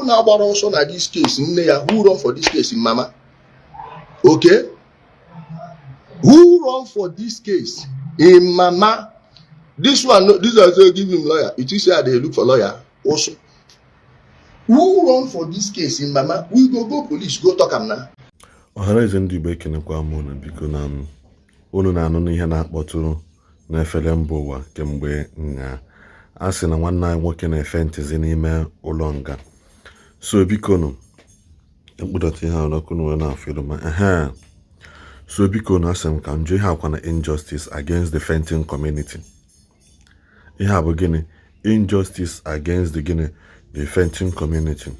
now about also na this case, who run for this case in Mama? Okay? Who run for this case in Mama? This one, this is give him lawyer. It is say they look for lawyer also. Who run for this case in Mama? We go police, go talk am now. Ọhaneze ndị Igbo ekenekwa m unu biko na unu na-anụ n'ihe na-akpọtụrụ n'efere mba ụwa kemgbe nha a sị na nwanne anyị nwoke na-efe ntịzi n'ime ụlọ nga. So biko nụ ekpụdata ihe ọlọkụ n'ụwa na-afịrụ ma so biko nụ asị m ka njụ ihe akwa na injustice against the Fenton community. Ihe a bụ gịnị? Injustice against the Fenton community.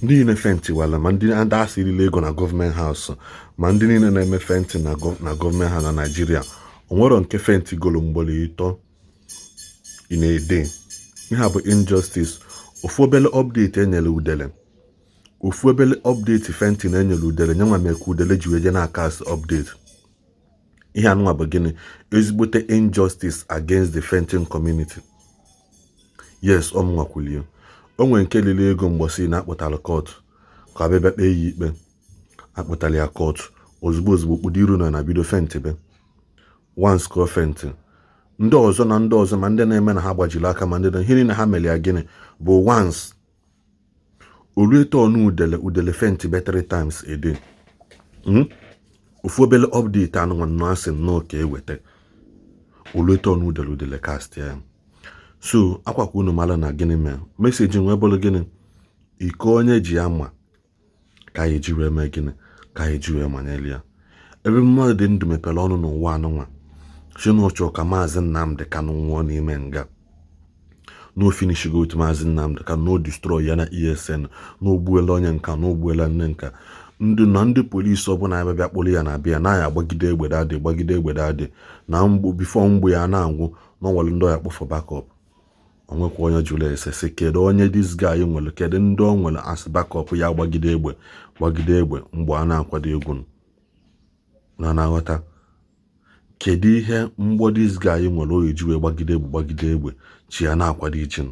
Ndị niile fenti wala ma ndị asịrịla ego na gọọmenti haus ma ndị niile na-eme fenti na gọọmenti ha na Naịjirịa o nwere nke fenti golo mgbolo ịtọ ị na-ede. Ihe a bụ injustice. Ofu obele update enyere udele, ofu obele update fenti na enyere udele nyanwa meka udele ji weje na akas update. Ihe anụnwa bụ gịnị? Ezigbote injustice against the Fenton community. Yes, ọmụnwakwulie o nwere nke lile ego mgbọsị na akpụtara kọtụ ka abịa kpee ya ikpe. Akpụtara ya kọtụ ozugbo kpudo iru na bido fenti be once ka fenti ndị ọzọ ma ndị na-eme na ha gbajiri aka ma ndị na ihe niile ha mere ya gịnị bụ once olueto ọnụ udele fenti be 3 times a day. Ofu obele update anụ nwanne asị nnọọ ka eweta olueto ọnụ udele cast ya. So akwakwa unu mara na gịnị mee meseji nwee bụrụ gịnị iko onye ji ama ka anyị ji wee mee gịnị ka anyị ji wee manyeli ya. Ebe mmadụ dị ndụ mepere ọnụ n'ụwa anụnwa si n'ọchọ ka Maazị Nnamdi Kanu nwụọ n'ime nga n'ofinishigo otu Maazị Nnamdi Kanu n'odestroy ya na ESN n'ogbuela onye nka n'ogbuela nne nka ndị polisi ọbụla abịa kpụrụ ya na-abịa na ya agbagide egbede adị na bifo mgbe ya na-agwụ n'ọnwere ndị ọya kpọfọ backup. Onwekwa onye jụrụ ese sị kedu onye this guy nwere, kedu ndị o nwere as backup ya gbagide egbe mgbe a na-akwado egwu na aghọta kedu ihe mgbe this guy nwere o ji wee gbagide egbe chi ya na-akwado ichin.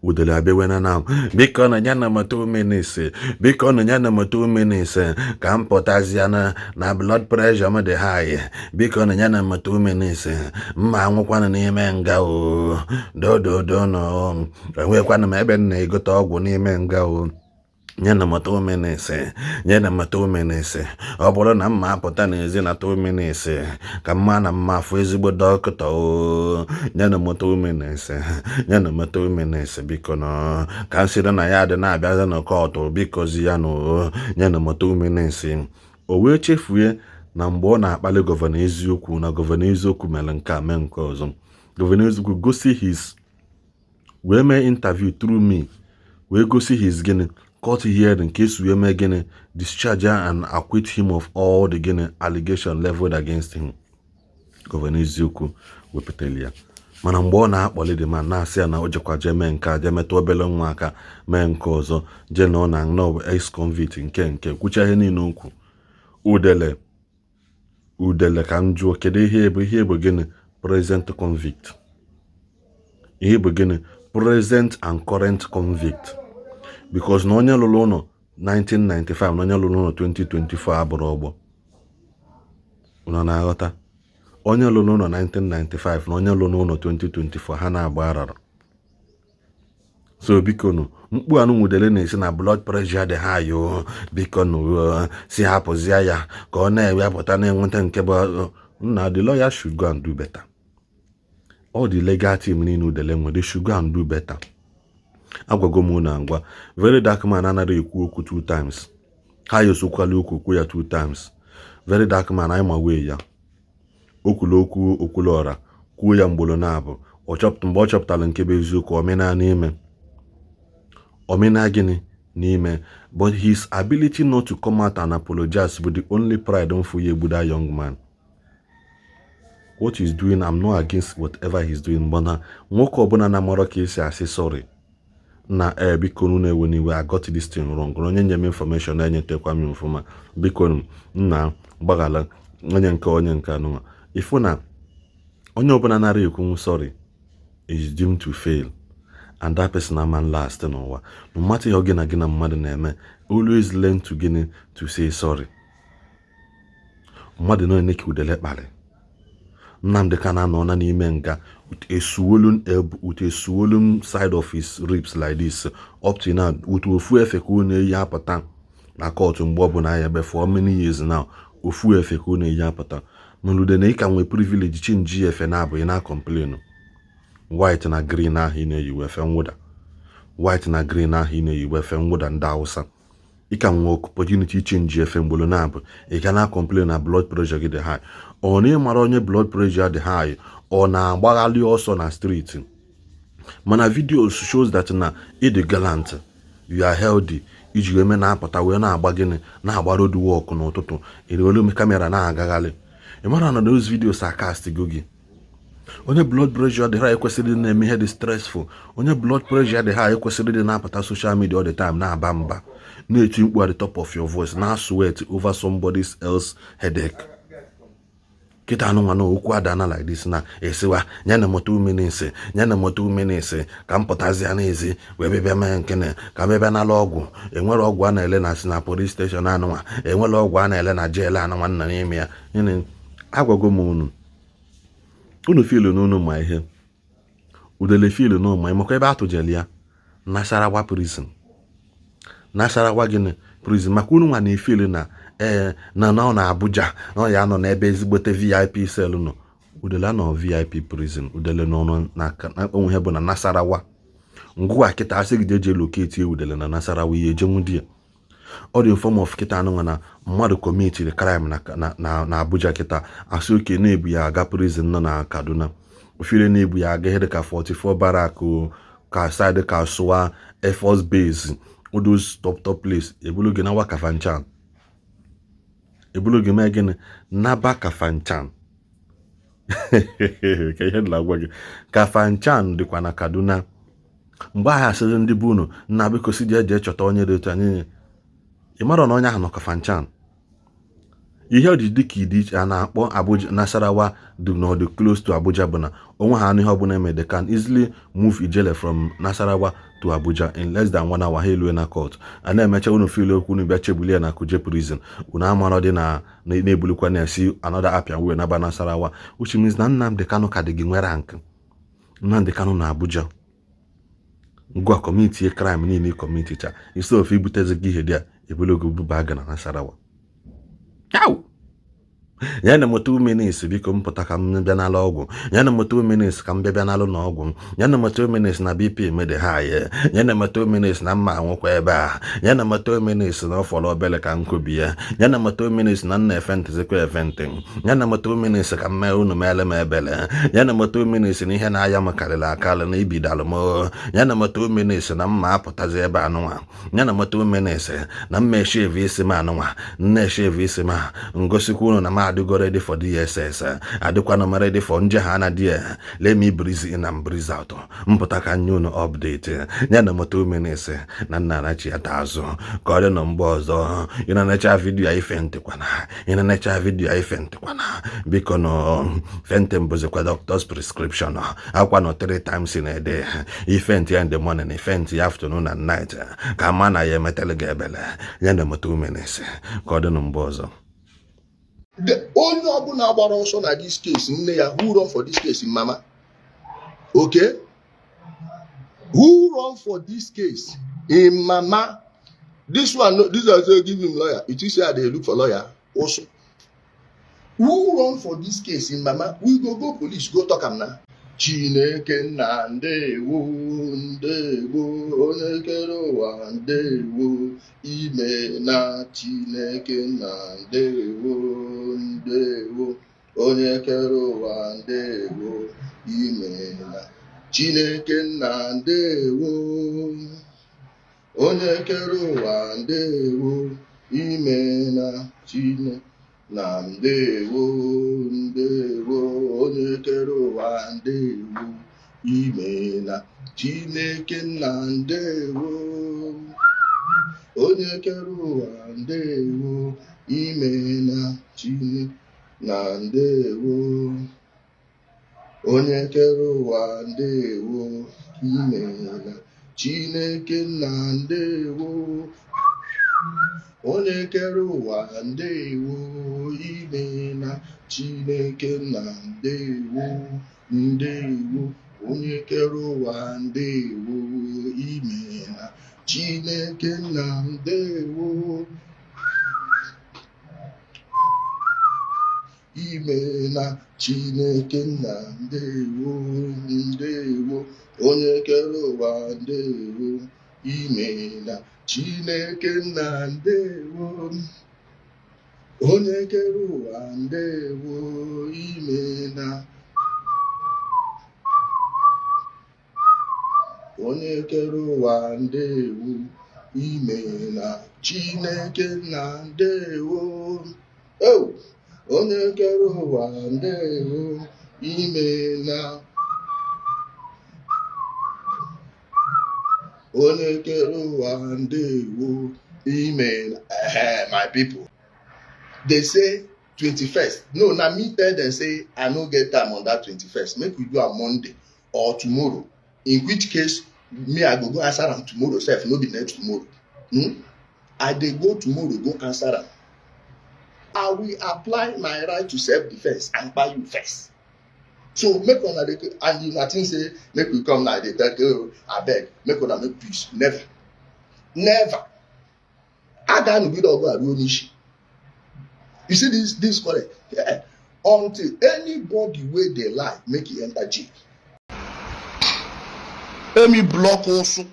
Udele abịawe na biko na ya na mata omenise biko na ya na mata omenise ka m pụtazia na blood pressure m dị high biko na ya na mata omenise mma anwụkwana n'ime nga o dododo no enwekwana m ebe na egote ọgwụ n'ime nga o nyana mata omenise ọ bụrụ na mma apụta n'ezi na omenise ka mma na mma afọ ezigbo dọkịta o nyana mata omenise biko no ka nsịrị na ya dị na-abịaza na kọtụ bikozi ya no nyana mata omenise. O wee chefue na mgbe ọ na-akpali gọvanọ eziokwu na gọvanọ eziokwu mere nke a mee nke ọzọ. Gọvanọ eziokwu gosi wee mee interview through me wee gosi gịnị court hearing case we may gonna discharge and acquit him of all the allegation leveled against him. Governor Eziokwu wepụtara ya mana mgbe ọ na-akpọli dị ma na-asị ya na o jekwa je mee nke a je metụ obele nwa aka mee nke ọzọ je na ọ na ex-convict nke kwucha ihe niile okwu udele ka m jụọ kedu ihe bụ gịnị present convict, ihe bụ gịnị present and current convict. Because na onye lụrụ ụlọ 1995 na onye lụrụ ụlọ 2024 abụrụ ọgbọ. Unu na-aghọta? Onye lụrụ ụlọ 1995 na onye lụrụ ụlọ 2024 ha na-agba arara. So biko nụ mkpu anụ nwudele na-esi na blood pressure dị high o biko nụ si hapụzia ya ka ọ na-ewepụta na-enweta nke bụ na the lawyer should go and do better. All the legal team niile udele nwe they should go and do better. Agwago m na ngwa very dark man anaghị ekwu okwu 2 times. Ha yosokwala okwu ya 2 times. Very dark man anyị ma wee ya okwulu okwu okwulu ọra kwuo ya mgbolo na-abụ mgbe ọ chọpụtara nke bụ eziokwu omena gịnị n'ime. But his ability not to come out and apologize bụ the only pride mfu ya egbu that young man. What he's doing, I'm not against whatever he's doing, but na nwoke ọbụla na-amara ka esi asị sorry na biko nu na-ewe n'iwe I got this thing wrong. Onye nye m information na-enyetekwa m mfuma biko nna gbaghala onye nke anụnwa ifu na onye ọbụla nara ekwu sorry is doomed to fail and that person a man last n'ụwa. No matter how gị na mmadụ na-eme, always learn to say sorry. Mmadụ no ene ki udele kpali. Nnamdi Kanu nọ na n'ime nga with a swollen side of his ribs like this up to now with ofu efe ka ọ na-eyi apụta na court mgbe ọbụla ya ebe for many years now. Ofu efe ka ọ na-eyi apụta. Mlude na ika nwe privilege change efe na abụ na complain. White na green ahụ ị na-eyi efe nwụda. White na green ahụ ị na-eyi efe nwụda ndị Hausa. Ika nwe opportunity change efe mgbolo na abụ. Ị ga na complain na blood pressure gị dị high. Ọ na ịmara onye blood pressure dị high, ọ na-agbaghalị ọsọ na street. Mana videos shows that na ịdị gallant, you are healthy, iji eme na-apụta wee na-agba gịnị na-agba road walk n'ụtụtụ, olu kamera na-agaghalị. Ị mara na those videos are cast go gị. Onye blood pressure dị high ekwesịrị na-eme ihe dị stressful. Onye blood pressure dị high ekwesịrị dị na-apụta social media all the time na-aba mba, na-eti mkpu at the top of your voice, na sweat over somebody else headache. Kita anu ngano okwu adana like this na esiwa nyana moto 2 minutes ka mpụtazi anaezi wee bịa mee nkene ka bịa na ọgwụ enwere ọgwụ a na-ele na police station anụnwa enwere ọgwụ a na-ele na jail anụnwa nna n'ime ya nyene agwago m unu feel n'unu ma ihe udele feel no ma imekwa ebe atụjeli ya Nasarawa prison gịnị prison maka unu nwa na efeel na Abuja na ya nọ n'ebe ezigbote VIP cell nọ. Udele nọ VIP prison. Udele nọ na onwe bụ na Nasarawa. Ngwa kita asị gị je locate udele na Nasarawa ihe je nwudi. Ọ dị form of kita anụ na mmadụ committed crime na Abuja kita asị oke na-ebu ya aga prison nọ na Kaduna. Ofile na-ebu ya aga ihe ka 44 barak ka side ka Suwa Air Force Base. All those top place. Ebulu gị na Wakafanchan. Ebulu gị mee gịnị naba Kafanchan. Ka ihe na-agwa gị Kafanchan dịkwa na Kaduna. Mgbe ahụ asịrị ndị bụ unu nna biko si je chọta onye dị otu anyị. Ị mara na onye ahụ nọ Kafanchan. Ihe ọ dị dịka ịdị a na-akpọ Abuja Nasarawa do not close to Abuja bụ na onwe ha ihe ọbụla eme they can easily move Ijele from Nasarawa to Abuja in less than 1 hour ha elu na court. A na-emecha unu feel okwu unu bịa chebulie na Kuje prison. Unu amara dị na-ebulikwa na esi another apia wee na Nasarawa, which means na Nnamdi Kanu ka dị gị nwere rank. Nnamdi Kanu na Abuja. Ngwa community crime niile community cha. Instead of ibutezi gị ihe dị a ebulu gị buba aga na Nasarawa. Ciao. Yana mo 2 minutes biko mpụta ka m bịa n'ala ọgwụ. Yana mo 2 minutes ka m bịa n'ala n'ọgwụ. Yana mo 2 minutes na BP mede high. Yana mo 2 minutes na mma nwekwa ebe a. Yana mo 2 minutes na ọfọrọ obele ka nkobi ya. Yana mo 2 minutes na nna event zikwa event. Yana mo 2 minutes ka mme unu mele m ebele. Yana mo 2 minutes na ihe na aya m karịrị akala na ibidalụ m. Yana mo 2 minutes na mma apụtazi ebe anụnwa. Yana mo 2 minutes na mma shave isi m anụnwa. Nne shave isi m ngosikwa unu na ma go ready for DSS. I'm ready for Njahana dear. Let me breeze in and breeze out. Mpotaka nyuno update. Nyana mo 2 minutes. Nana nachi atazo. Kode nombozo. Ina nacha video I fente kwana. Ina nacha video I fente kwana. Because no fente mboze kwa doctor's prescription. Akwa no 3 times in a day. Ifente in the morning, ifente afternoon and night. Kamana ye metelegebele. Nyana mo 2 minutes. Kode nombozo. The only ọbụla agbara ọsọ na this case nne ya who run for this case mama. Okay? Who run for this case in mama? This one, this is give him lawyer. It is say they look for lawyer also. Who run for this case in mama? We go police, go talk am now. Chineke na ndewo ndewo onye kere ụwa ndewo ime na Chineke na ndewo ndewo onye kere ụwa ndewo ime na Chineke na ndewo onye kere ụwa ndewo ime na Chineke na ndewo ndewo onye kere ụwa ndewo ime na Chineke na ndewo onye kere ụwa ndewo ime na Chineke na ndewo onye kere ụwa ndewo imela Chineke nna ndewo onye kere ụwa ndewo imela Chineke nna ndewo ndewo onye kere ụwa ndewo imela Chineke nna ndewo imela Chineke nna ndewo ndewo onye kere ụwa ndewo imela Chineke nna ndewo onye kere ụwa ndewo imela onye kere ụwa ndewo imela Chineke nna ndewo onye kere ụwa ndewo imela onye kere ụwa ndewo imela. My people, they say 21st. No, na me tell them say I no get time on that 21st. Make we do am Monday or tomorrow. In which case, me I go answer am tomorrow sef, no be next tomorrow. I dey go tomorrow go answer am. I will apply my right to self-defense and buy you first. So make una dey and you think say make we come now dey tell you abeg make una make peace. Never. Adanu bidogo arunishi. You see this correct? Yeah. Until anybody wey dey lie make e enter jail. Let me block also.